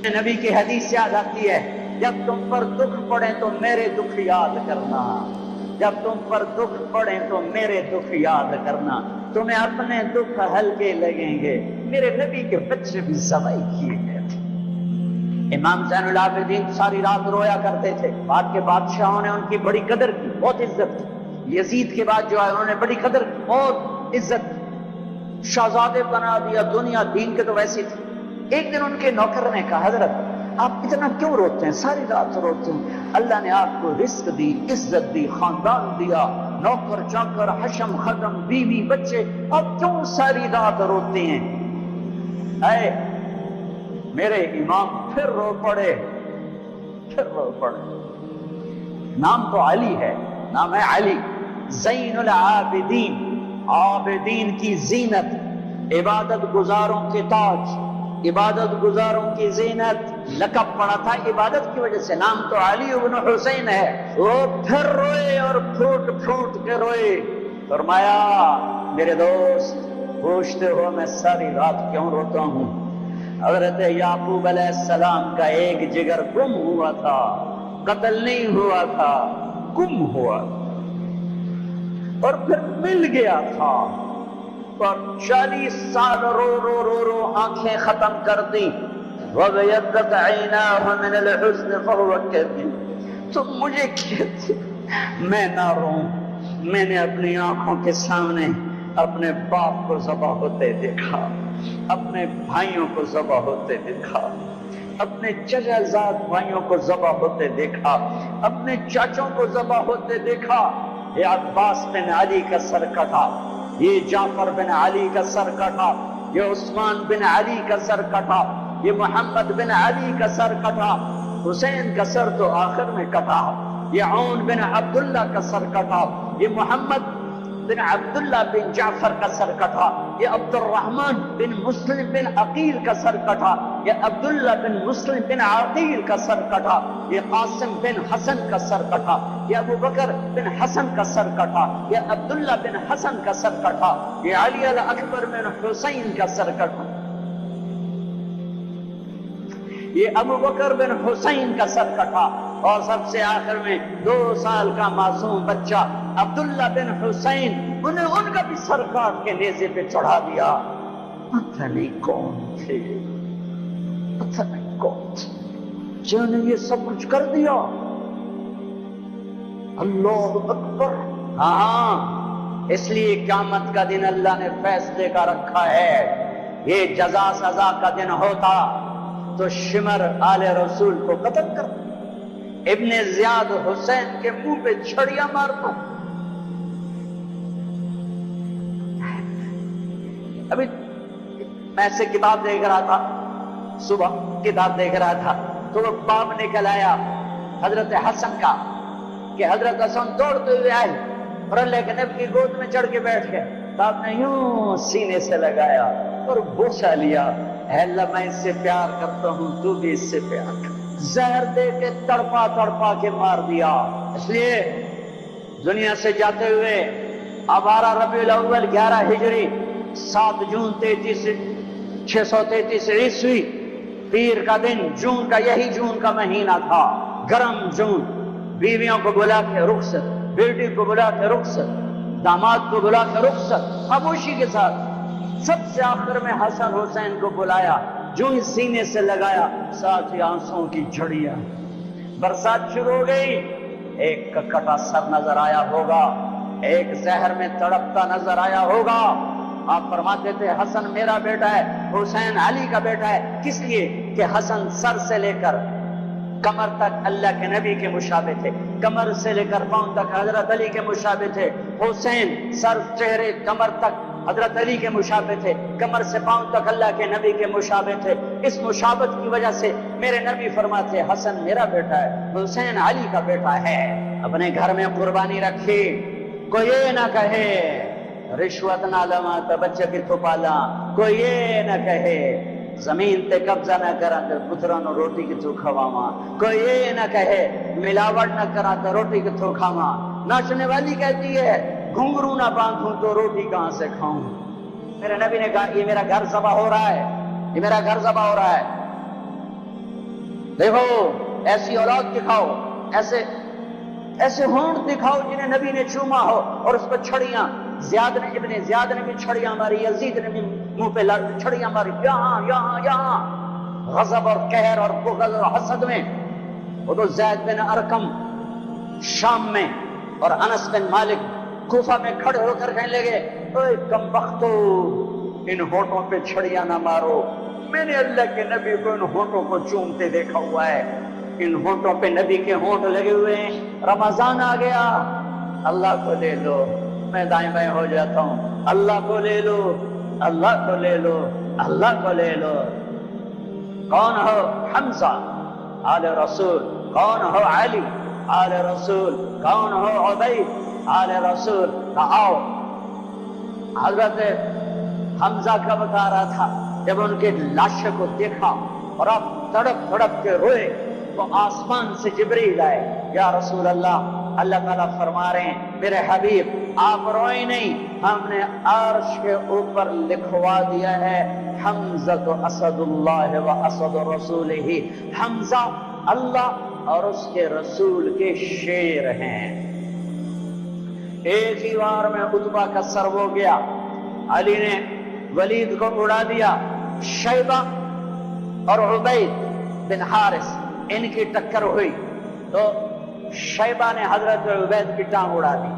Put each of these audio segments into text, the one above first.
نبی کی حدیث یاد آتی ہے، جب تم پر دکھ پڑے تو میرے دکھ یاد کرنا، جب تم پر دکھ پڑے تو میرے دکھ یاد کرنا، تمہیں اپنے دکھ ہلکے لگیں گے۔ میرے نبی کے بچے بھی ذبح کیے گئے تھے۔ امام زین العابدین ساری رات رویا کرتے تھے، بعد کے بادشاہوں نے ان کی بڑی قدر کی، بہت عزت کی۔ یزید کے بعد جو ہے انہوں نے بڑی قدر کی، بہت عزت کی، شہزادے بنا دیا، دنیا دین کے تو ویسی تھی۔ ایک دن ان کے نوکر نے کہا، حضرت آپ اتنا کیوں روتے ہیں، ساری رات روتے ہیں؟ اللہ نے آپ کو رزق دی، عزت دی، خاندان دیا، نوکر چاکر، حشم ختم، بیوی بچے، آپ کیوں ساری رات روتے ہیں؟ اے میرے امام پھر رو پڑے، پھر رو پڑے۔ نام تو علی ہے، نام ہے علی، زین العابدین، عابدین کی زینت، عبادت گزاروں کے تاج، عبادت گزاروں کی زینت، لقب پڑا تھا عبادت کی وجہ سے، نام تو علی ابن حسین ہے۔ وہ پھر روئے اور پھوٹ پھوٹ کے روئے۔ فرمایا میرے دوست پوچھتے ہو میں ساری رات کیوں روتا ہوں؟ حضرت یعقوب علیہ السلام کا ایک جگر گم ہوا تھا، قتل نہیں ہوا تھا، گم ہوا اور پھر مل گیا تھا، اور 40 سال رو رو رو رو آنکھیں ختم کر دی۔ وَبَيَضَّتْ عَيْنَاهُ مِنَ الْحُزْنِ فَهُوَ كَظِيمٌ۔ تو مجھے کہتے میں نہ روں، میں نے اپنی آنکھوں کے سامنے اپنے باپ کو ذبح ہوتے دیکھا، اپنے بھائیوں کو ذبح ہوتے دیکھا، اپنے چچا زاد بھائیوں کو ذبح ہوتے دیکھا، اپنے چاچوں کو ذبح ہوتے دیکھا۔ یہ عباس بن علی کا سر کٹا، یہ جعفر بن علی کا سر کٹا، یہ عثمان بن علی کا سر کٹا، یہ محمد بن علی کا سر کٹا، حسین کا سر تو آخر میں کٹا، یہ عون بن عبداللہ کا سر کٹا، یہ محمد بن عبداللہ بن جعفر کا سر کٹا، یہ عبد الرحمن بن مسلم بن عقیل کا سر کٹا، یہ عبداللہ بن مسلم بن عقیل کا سر کٹا، یہ قاسم بن حسن کا سر کٹا، یہ ابو بکر بن حسن کا سر کٹا، یہ عبداللہ بن حسن کا سر کٹا، یہ علی الاکبر بن حسین کا سر کٹا، یہ ابو بکر بن حسین کا سر کٹا، اور سب سے آخر میں 2 سال کا معصوم بچہ عبداللہ بن حسین، انہیں ان کا بھی سر کاٹ کے نیزے پہ چڑھا دیا۔ پتہ نہیں کون تھے، پتہ نہیں کون تھے جنہوں نے یہ سب کچھ کر دیا۔ اللہ اکبر۔ ہاں اس لیے قیامت کا دن اللہ نے فیصلے کا رکھا ہے، یہ جزا سزا کا دن ہوتا تو شمر آل رسول کو قتل کر، ابن زیاد حسین کے منہ پہ چھڑیاں مارتا۔ ابھی میں سے کتاب دیکھ رہا تھا، صبح کتاب دیکھ رہا تھا تو وہ باب نکل آیا حضرت حسن کا، کہ حضرت حسن دوڑتے ہوئے آئے اور اللہ کے نبی کی گود میں چڑھ کے بیٹھ گئے، تو آپ نے یوں سینے سے لگایا اور بوسہ لیا، اے اللہ میں اس سے پیار کرتا ہوں، تو بھی اس سے پیار کر۔ زہر دے کے تڑپا تڑپا کے مار دیا۔ اس لیے دنیا سے جاتے ہوئے اب 12 ربیع الاول 11 ہجری 7 جون 633 عیسوی، پیر کا دن، جون کا، یہی جون کا مہینہ تھا، گرم جون، بیویوں کو بلا کے رخصت، بیٹی کو بلا کے رخصت، داماد کو بلا کے رخصت، خاموشی کے ساتھ۔ سب سے آخر میں حسن حسین کو بلایا، جو ہی سینے سے لگایا، ساتھ ہی آنسوں کی جھڑیاں، برسات شروع ہو گئی۔ ایک کا کٹا سر نظر آیا ہوگا، ایک زہر میں تڑپتا نظر آیا ہوگا۔ آپ فرماتے تھے حسن میرا بیٹا ہے، حسین علی کا بیٹا ہے، کس لیے کہ حسن سر سے لے کر کمر تک اللہ کے نبی کے مشابہ تھے، کمر سے لے کر پاؤں تک حضرت علی کے مشابہ تھے، حسین سر چہرے کمر تک حضرت علی کے مشابہ تھے، کمر سے پاؤں تک اللہ کے نبی کے مشابہ تھے۔ اس مشابہت کی وجہ سے میرے نبی فرماتے حسن میرا بیٹا ہے، حسین علی کا بیٹا ہے۔ اپنے گھر میں قربانی رکھی، کوئی یہ نہ کہے رشوت نہ لواں تو بچے کتوں پالا، کوئی یہ نہ کہے زمین تے قبضہ نہ کرا تو پتروں نو روٹی کتوں کھواواں، کوئی یہ نہ کہے ملاوٹ نہ کرا تو روٹی کتوں کھاواں۔ ناچنے والی کہتی ہے گھنگرو نہ باندھوں تو روٹی کہاں سے کھاؤں۔ میرے نبی نے کہا یہ میرا گھر ذبح ہو رہا ہے، یہ میرا گھر ذبح ہو رہا ہے۔ دیکھو ایسی اولاد دکھاؤ، ایسے ہونٹ دکھاؤ جنہیں نبی نے چوما ہو اور اس پر چھڑیاں، ابن زیاد نے بھی چھڑیاں ماری، یزید نے بھی منہ پہ چھڑیاں ماری، یہاں غضب اور قہر اور بغض اور حسد میں۔ وہ تو زید بن ارقم شام میں اور انس بن مالک کوفہ میں کھڑے ہو کر کہنے لگے، اے کم بختو، ان ہونٹوں پہ چھڑیاں نہ مارو، میں نے اللہ کے نبی کو ان ہونٹوں کو چومتے دیکھا ہوا ہے، ان ہونٹوں پہ نبی کے ہونٹ لگے ہوئے ہیں، رمضان آ گیا، اللہ کو لے لو، میں دائیں بائیں ہو جاتا ہوں، اللہ کو لے لو، اللہ کو لے لو، اللہ کو لے لو۔ کون ہو؟ حمزہ آل رسول، کون ہو؟ علی آل رسول، کون ہو؟ عبید آل رسول۔ آؤ، حضرت حمزہ کا بتا رہا تھا جب ان کے لاشوں کو دیکھا اور اب تڑپ تڑپ کے روئے تو آسمان سے جبریل آئے، یا رسول اللہ، اللہ تعالیٰ فرما رہے ہیں میرے حبیب آپ روئے نہیں، ہم نے عرش کے اوپر لکھوا دیا ہے حمزہ تو اسد اللہ و اسد رسولہ، حمزہ اللہ اور اس کے رسول کے شیر ہیں۔ ایک ہی بار میں عتبہ کا سر ہو گیا، علی نے ولید کو اڑا دیا، شیبہ اور عبید بن حارث ان کی ٹکر ہوئی تو شیبہ نے حضرت عبید کی ٹانگ اڑا دی،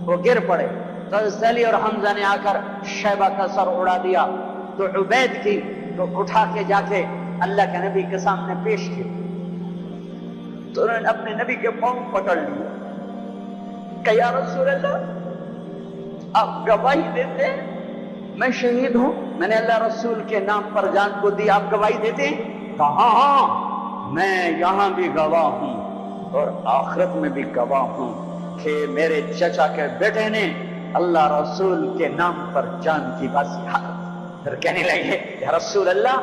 وہ گر پڑے تو علی اور حمزہ نے آ کر شیبہ کا سر اڑا دیا تو عبید کی تو اٹھا کے جا کے اللہ کے نبی کے سامنے پیش کی تو انہوں نے اپنے نبی کے پاؤں پکڑ لیا کہ یا رسول اللہ آپ گواہی دیتے ہیں میں شہید ہوں، میں نے اللہ رسول کے نام پر جان کو دی، آپ گواہی دیتے ہیں؟ کہا ہاں میں یہاں بھی گواہ ہوں اور آخرت میں بھی گواہ ہوں کہ میرے چچا کے بیٹے نے اللہ رسول کے نام پر جان کی بازی ہار۔ پھر کہنے لگے یا رسول اللہ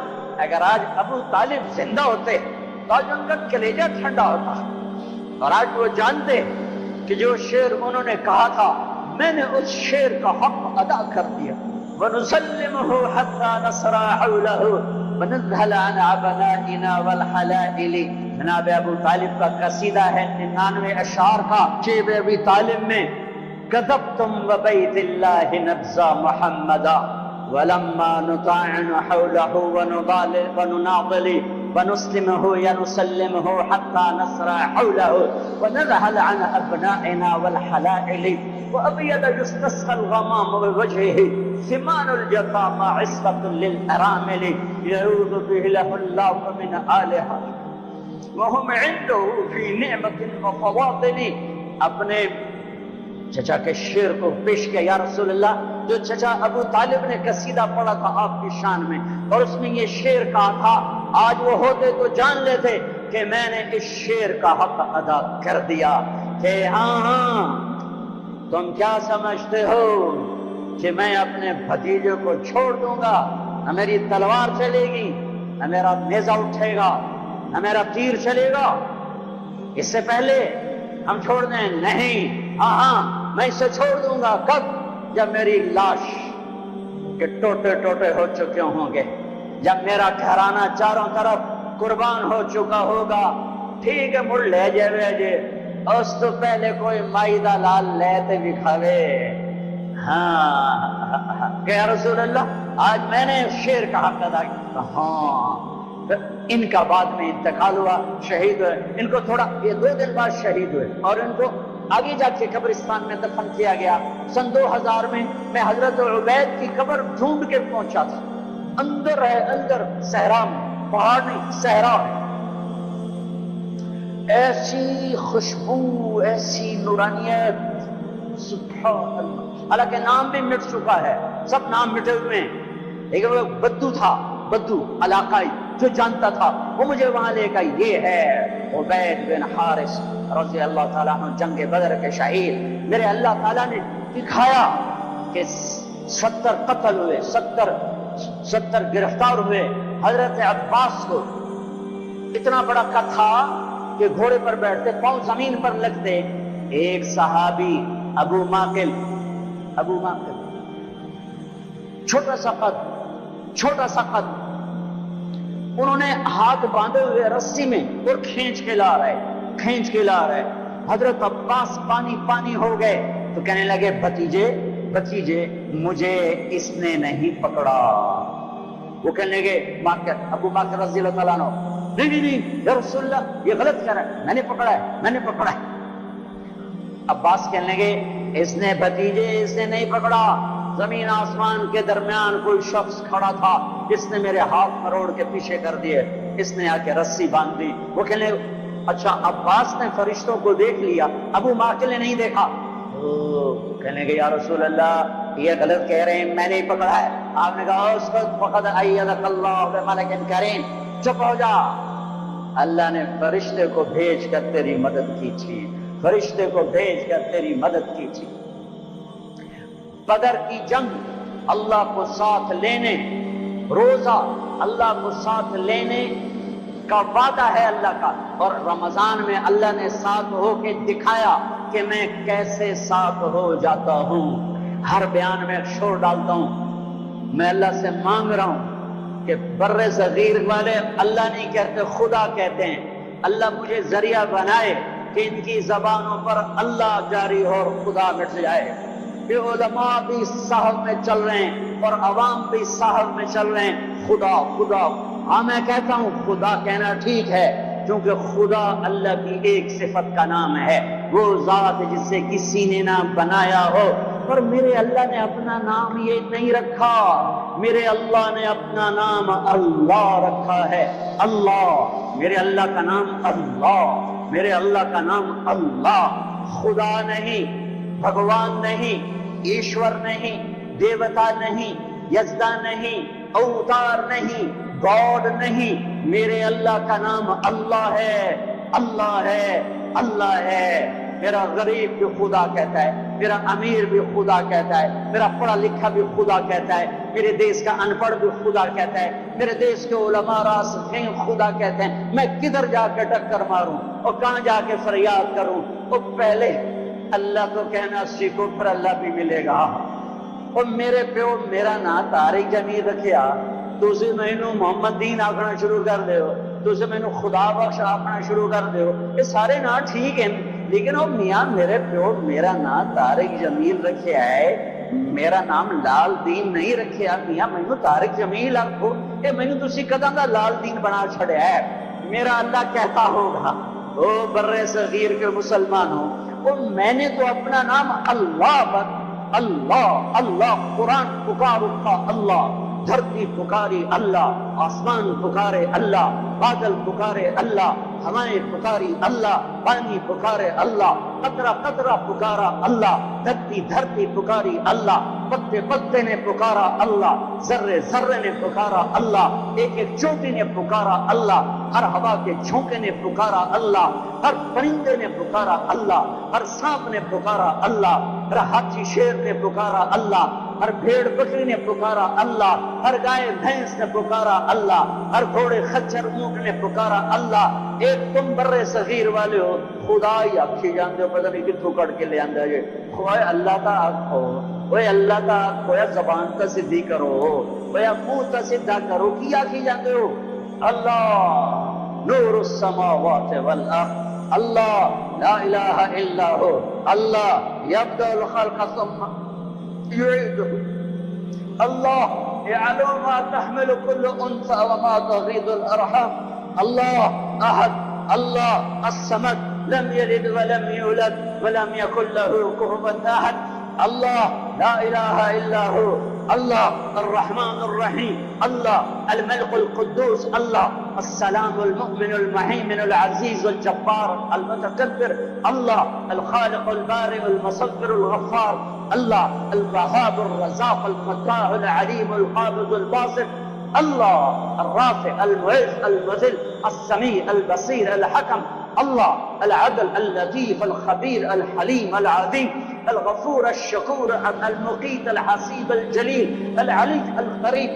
اگر آج ابو طالب زندہ ہوتے تو آج ان کا کلیجہ ٹھنڈا ہوتا، اور آج وہ جانتے کہ جو شعر انہوں نے کہا تھا میں نے اس شعر کا حق ادا کر دیا۔ وَنُسَلِّمُهُ حَتَّى نَصْرَى حَوْلَهُ وَنَذْهَلَ عَنْ عَبَنَائِنَا وَالْحَلَائِلِ۔ جناب ابو طالب کا قصیدہ ہے 99 اشعار کا، شیب ابی طالب میں كذبتم وبيت الله نبزى محمدا ولما نطاعن حوله ونناضل ونسلمه ينسلمه حتى نسرى حوله ونذهل عن أبنائنا والحلائل وأبيض يستسقى الغمام بوجهه ثمان الجفا ما عصبة للأرامل يعوذ به له الله من آلهة وهم عنده في نعمة وفواضل۔ اپنے چچا کے شعر کو پیش کیا، یا رسول اللہ جو چچا ابو طالب نے قصیدہ پڑھا تھا آپ کی شان میں اور اس میں یہ شعر کہا تھا، آج وہ ہوتے تو جان لیتے کہ میں نے اس شعر کا حق ادا کر دیا کہ ہاں تم کیا سمجھتے ہو کہ میں اپنے بھتیجے کو چھوڑ دوں گا؟ نہ میری تلوار چلے گی، نہ میرا نیزہ اٹھے گا، نہ میرا تیر چلے گا، اس سے پہلے ہم چھوڑ دیں؟ نہیں، ہاں میں اسے چھوڑ دوں گا۔ کب؟ جب میری لاش کے ٹوٹے ٹوٹے ہو چکے ہوں گے، جب میرا گھرانہ چاروں طرف قربان ہو چکا ہوگا۔ ٹھیک ہے مڑ لے جائے اس تو پہلے کوئی مائدہ لال لیتے بھی کھاوے۔ ہاں کہ یا رسول اللہ آج میں نے شعر کا حق ادا کیا۔ ہاں ان کا بعد میں انتقال ہوا، شہید ہوئے، ان کو تھوڑا یہ 2 دن بعد شہید ہوئے اور ان کو آگے جا کے قبرستان میں دفن کیا گیا۔ سن 2000 میں حضرت عبید کی قبر ڈھونڈ کے پہنچا تھا، اندر ہے، اندر صحرا میں، پہاڑ نہیں صحرا ہے، ایسی خوشبو، ایسی نورانیت، سبحان اللہ۔ حالانکہ نام بھی مٹ چکا ہے، سب نام مٹے ہوئے ہیں، لیکن وہ بدو تھا، بدو علاقائی جو جانتا تھا وہ مجھے وہاں لے گا۔ یہ ہے عبید بن حارث رضی اللہ تعالیٰ عنہ، جنگ بدر کے شہید۔ میرے اللہ تعالیٰ نے دکھایا کہ 70 قتل ہوئے، 70 گرفتار ہوئے۔ حضرت عباس کو اتنا بڑا قد تھا کہ گھوڑے پر بیٹھتے پاؤں زمین پر لگتے۔ ایک صحابی ابو ماقل چھوٹا سا قد، انہوں نے ہاتھ باندھے ہوئے رسی میں اور کھینچ کے لا رہے حضرت عباس پانی پانی ہو گئے تو کہنے لگے بھتیجے مجھے اس نے نہیں پکڑا. وہ کہنے لگے ابو بکر رضی اللہ تعالیٰ عنہ نہیں یا رسول اللہ یہ غلط کہہ رہا ہے, میں نے پکڑا ہے. عباس کہنے لگے اس نے نہیں پکڑا, زمین آسمان کے درمیان کوئی شخص کھڑا تھا, اس نے میرے ہاتھ مروڑ کے پیچھے کر دیے, اس نے آ کے رسی باندھ دی. وہ کہنے لگے اچھا عباس نے فرشتوں کو دیکھ لیا, ابو ماکل نے نہیں دیکھا. کہنے لگے یا رسول اللہ یہ غلط کہہ رہے ہیں, میں نہیں پکڑا ہے. آپ نے کہا اس وقت فقد ایدک اللہ بملک کریم, چپ ہو جا, اللہ نے فرشتے کو بھیج کر تیری مدد کی تھی, بدر کی جنگ اللہ کو ساتھ لینے, روزہ اللہ کو ساتھ لینے کا وعدہ ہے اللہ کا, اور رمضان میں اللہ نے ساتھ ہو کے دکھایا کہ میں کیسے ساتھ ہو جاتا ہوں. ہر بیان میں شور ڈالتا ہوں, میں اللہ سے مانگ رہا ہوں کہ بر صغیر والے اللہ نہیں کہتے خدا کہتے ہیں, اللہ مجھے ذریعہ بنائے کہ ان کی زبانوں پر اللہ جاری ہو اور خدا مٹ جائے. کہ علماء بھی صاحب میں چل رہے ہیں اور عوام بھی صاحب میں چل رہے ہیں خدا. ہاں میں کہتا ہوں خدا کہنا ٹھیک ہے, کیونکہ خدا اللہ کی ایک صفت کا نام ہے, وہ ذات جسے کسی نے نہ بنایا ہو. پر میرے اللہ نے اپنا نام یہ نہیں رکھا, میرے اللہ نے اپنا نام اللہ رکھا ہے. اللہ, میرے اللہ کا نام اللہ, میرے اللہ کا نام اللہ. خدا نہیں, بھگوان نہیں, ایشور نہیں, دیوتا نہیں, یزدا نہیں, اوتار نہیں, گاڈ نہیں, میرے اللہ کا نام اللہ ہے. میرا غریب بھی خدا کہتا ہے, میرا امیر بھی خدا کہتا ہے, میرا پڑھا لکھا بھی خدا کہتا ہے, میرے دیش کا ان پڑھ بھی خدا کہتا ہے, میرے دیش کے علماء راسخین خدا کہتے ہیں. میں کدھر جا کے ٹکر ماروں اور کہاں جا کے فریاد کروں؟ اور پہلے اللہ تو کہنا سیکھو, پھر اللہ بھی ملے گا. اور میرے پیو میرا نام طارق جمیل رکھیا, تسی مینوں محمد دین آکھنا شروع کر دے ہو, تسی مینوں خدا بخش آکھنا شروع کر دے ہو. یہ سارے نام ٹھیک ہیں, لیکن وہ میاں میرے پیو میرا نام طارق جمیل رکھیا ہے, میرا نام لال دین نہیں رکھیا. میاں مینوں طارق جمیل آکھو, اے مینوں تسی کداں دا لال دین بنا چھڑیا ہے. میرا اللہ کہتا ہوگا او بر صغیر کے مسلمانوں, میں نے تو اپنا نام اللہ قرآن پکار اٹھا اللہ, دھرتی پکاری اللہ, آسمان پکارے اللہ, بادل پکارے اللہ, ہوائیں پکاری اللہ, پانی پکارے اللہ, قطرہ قطرہ پکارا اللہ, دھرتی پکاری اللہ, پتے نے پکارا اللہ, ذرے نے پکارا اللہ, ایک چوٹی نے پکارا اللہ, ہر ہوا کے جھونکے نے پکارا اللہ, ہر پرندے نے پکارا اللہ, ہر سانپ نے پکارا اللہ, ہر ہاتھی شیر نے پکارا اللہ, ہر بھیڑ بکری نے پکارا اللہ, ہر گائے بھینس نے پکارا اللہ, ہر گھوڑے خچر اونٹ نے پکارا اللہ. ایک تم بر صغیر والے ہو خدا ہی آکھی جانتے ہو, پتہ نہیں کتوں کٹ کے لے آندہ جے. خوائے اللہ کا آکھو, اوے اللہ کا آکھو, یا زبان تا سدھی کرو, اوے منہ تا سدھا کرو, کی آکھی جانتے ہو؟ اللہ نور السماوات والارض, اللہ لا الہ الا ہو, اللہ یبدأ الخلق ثم يعيده, اللہ يعلم ما تحمل كل انثى وما تغيض الارحام, اللہ احد, اللہ الصمد, لم يلد ولم يولد ولم يكن له كفوا احد, اللہ لا الہ الا ہو, اللہ الرحمن الرحیم, اللہ الملك القدوس, اللہ السلام المؤمن المهيمن العزيز الجبار المتكبر, اللہ الخالق البارئ المصور الغفار, اللہ الوهاب الرزاق الفتاح العليم القابض الباسط, اللہ الرافع المعز المذل السميع البصير الحكم, اللہ العدل اللطيف الخبير الحليم العظيم الغفور الشكور المقيت الحسيب الجليل العلي القريب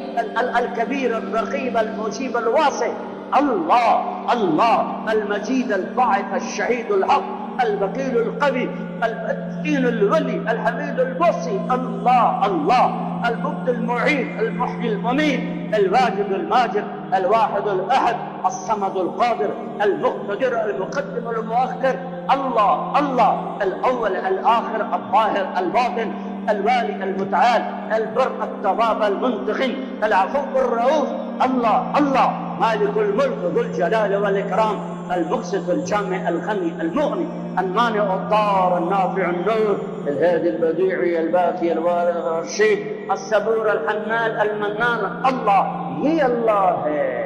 الكبير الرقيب المجيب الواسع, اللہ المجيد الباعث الشهيد الحق الوكيل القوي الدين الولي الحميد الوصي، الله الله، المبدي المعيد المحيي المميت، الواجد الماجد، الواحد الأحد، الصمد القادر، المقتدر المقدم المؤخر، الله الله، الأول الآخر، الظاهر الباطن، الوالي المتعال، البر التواب المنتقم، العفو الرؤوف، الله الله، مالك الملك ذو الجلال والإكرام، المقسط الجامع الغني المغني، المانع الضار النافع النور، الهادي البديع الباقي الوارث الرشيد، الصبور الحنان المنان، الله هي الله ہے.